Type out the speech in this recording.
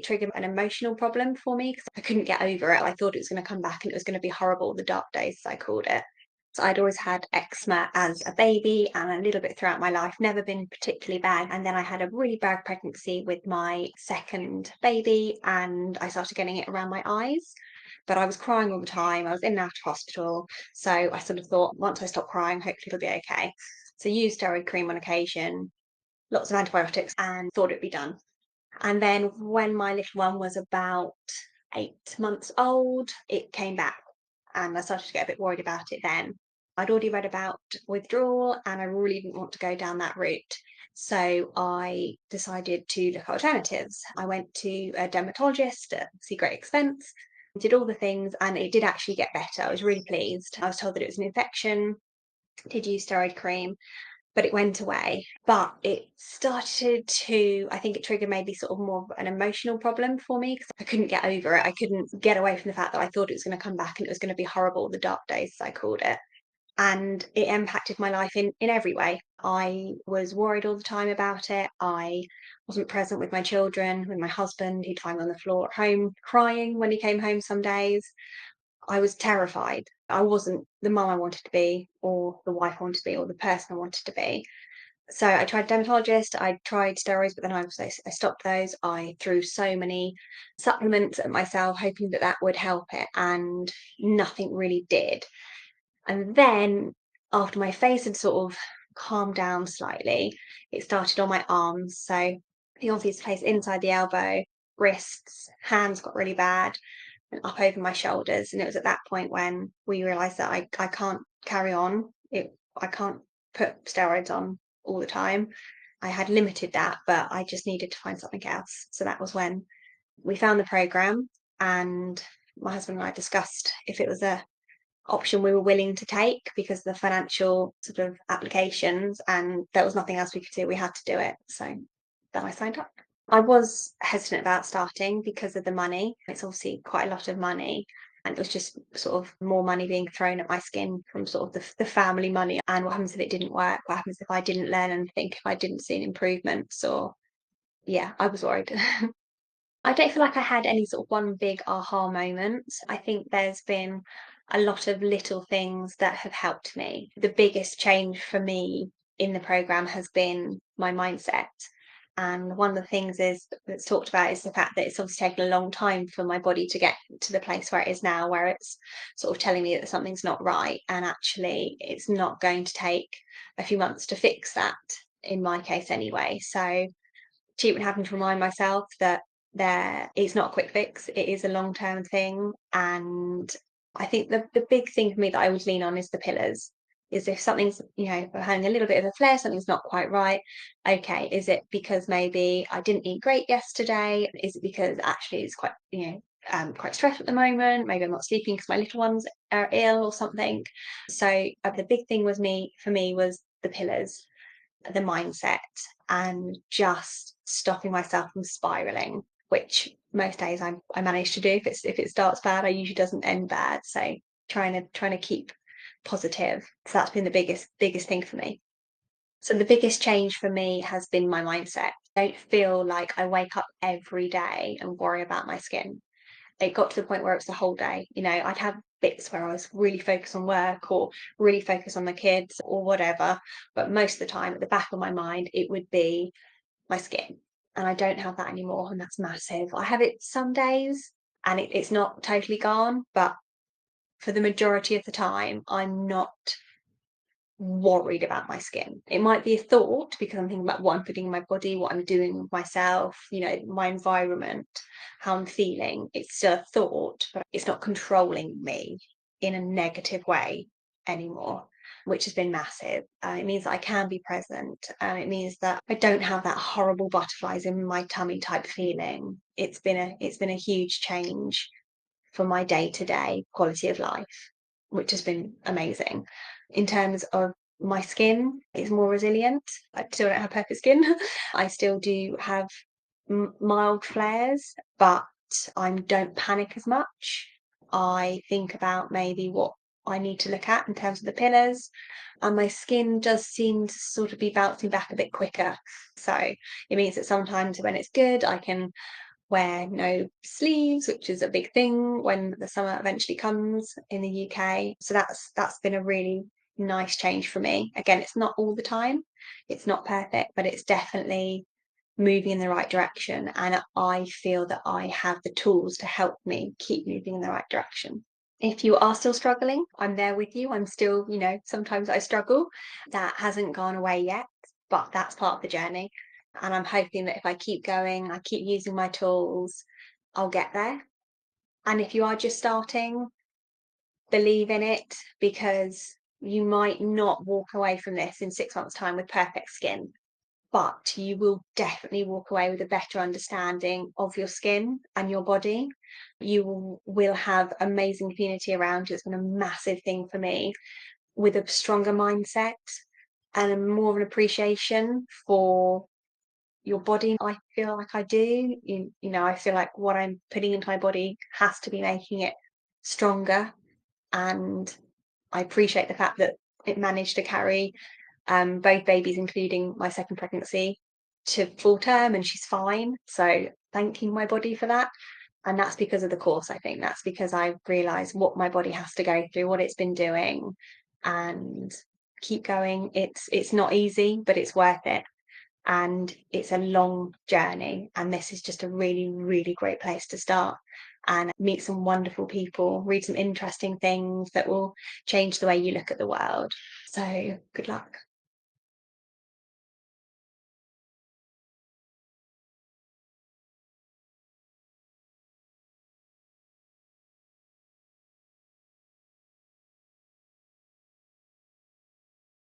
triggered an emotional problem for me because I couldn't get over it. I thought it was going to come back and it was going to be horrible, the dark days, as I called it. So I'd always had eczema as a baby and a little bit throughout my life, never been particularly bad. And then I had a really bad pregnancy with my second baby and I started getting it around my eyes. But I was crying all the time. I was in and out of hospital. So I sort of thought, once I stop crying, hopefully it'll be okay. So used steroid cream on occasion, lots of antibiotics, and thought it'd be done. And then when my little one was about 8 months old, it came back and I started to get a bit worried about it then. I'd already read about withdrawal and I really didn't want to go down that route. So I decided to look at alternatives. I went to a dermatologist at great expense, did all the things, and it did actually get better. I was really pleased. I was told that it was an infection, did use steroid cream, but it went away. But it started to, I think it triggered maybe sort of more of an emotional problem for me because I couldn't get over it. I couldn't get away from the fact that I thought it was going to come back and it was going to be horrible, the dark days, as I called it. And it impacted my life in every way. I was worried all the time about it. I wasn't present with my children, with my husband. He'd find me on the floor at home crying when he came home some days. I was terrified. I wasn't the mum I wanted to be, or the wife I wanted to be, or the person I wanted to be. So I tried dermatologist, I tried steroids, but then I stopped those. I threw so many supplements at myself, hoping that that would help it, and nothing really did. And then after my face had sort of calmed down slightly, it started on my arms. So the obvious place inside the elbow, wrists, hands got really bad and up over my shoulders. And it was at that point when we realized that I can't carry on. I can't put steroids on all the time. I had limited that, but I just needed to find something else. So that was when we found the program and my husband and I discussed if it was a option we were willing to take because of the financial sort of applications, and there was nothing else we could do. We had to do it. So then I signed up. I was hesitant about starting because of the money. It's obviously quite a lot of money. And it was just sort of more money being thrown at my skin from sort of the family money. And what happens if it didn't work? What happens if I didn't learn anything, if I didn't see an improvement? So yeah, I was worried. I don't feel like I had any sort of one big aha moment. I think there's been a lot of little things that have helped me. The biggest change for me in the program has been my mindset. And one of the things that's talked about is the fact that it's obviously taken a long time for my body to get to the place where it is now, where it's sort of telling me that something's not right. And actually, it's not going to take a few months to fix that, in my case anyway. So keep having to remind myself that it's not a quick fix, it is a long-term thing. And I think the big thing for me that I always lean on is the pillars. Is if something's, if I'm having a little bit of a flare, something's not quite right. Okay, is it because maybe I didn't eat great yesterday? Is it because actually it's quite, quite stressed at the moment? Maybe I'm not sleeping because my little ones are ill or something. So the big thing for me was the pillars, the mindset, and just stopping myself from spiraling, which most days I manage to do. If it starts bad, I usually doesn't end bad. So trying to keep positive. So that's been the biggest thing for me. So the biggest change for me has been my mindset. I don't feel like I wake up every day and worry about my skin. It got to the point where it was the whole day. I'd have bits where I was really focused on work or really focused on the kids or whatever. But most of the time, at the back of my mind, it would be my skin. And I don't have that anymore. And that's massive. I have it some days and it's not totally gone. But for the majority of the time, I'm not worried about my skin. It might be a thought because I'm thinking about what I'm putting in my body, what I'm doing with myself, my environment, how I'm feeling. It's still a thought, but it's not controlling me in a negative way anymore, which has been massive. It means that I can be present, and it means that I don't have that horrible butterflies in my tummy type feeling. It's been a huge change for my day-to-day quality of life, which has been amazing. In terms of my skin, it's more resilient. I still don't have perfect skin. I still do have mild flares, but I don't panic as much. I think about maybe what I need to look at in terms of the pillars, and my skin does seem to sort of be bouncing back a bit quicker. So it means that sometimes when it's good, I can wear no sleeves, which is a big thing when the summer eventually comes in the UK. So that's been a really nice change for me. Again, it's not all the time, it's not perfect, but it's definitely moving in the right direction. And I feel that I have the tools to help me keep moving in the right direction. If you are still struggling, I'm there with you. I'm still, sometimes I struggle. That hasn't gone away yet, but that's part of the journey. And I'm hoping that if I keep going, I keep using my tools, I'll get there. And if you are just starting, believe in it, because you might not walk away from this in 6 months' time with perfect skin, but you will definitely walk away with a better understanding of your skin and your body. You will have amazing community around you. It's been a massive thing for me, with a stronger mindset and a more of an appreciation for your body. I feel like I do. I feel like what I'm putting into my body has to be making it stronger. And I appreciate the fact that it managed to carry both babies, including my second pregnancy, to full term, and she's fine. So thanking my body for that. And that's because of the course. I think that's because I realized what my body has to go through, what it's been doing, and keep going. It's not easy, but it's worth it. And it's a long journey. And this is just a really, really great place to start and meet some wonderful people, read some interesting things that will change the way you look at the world. So good luck.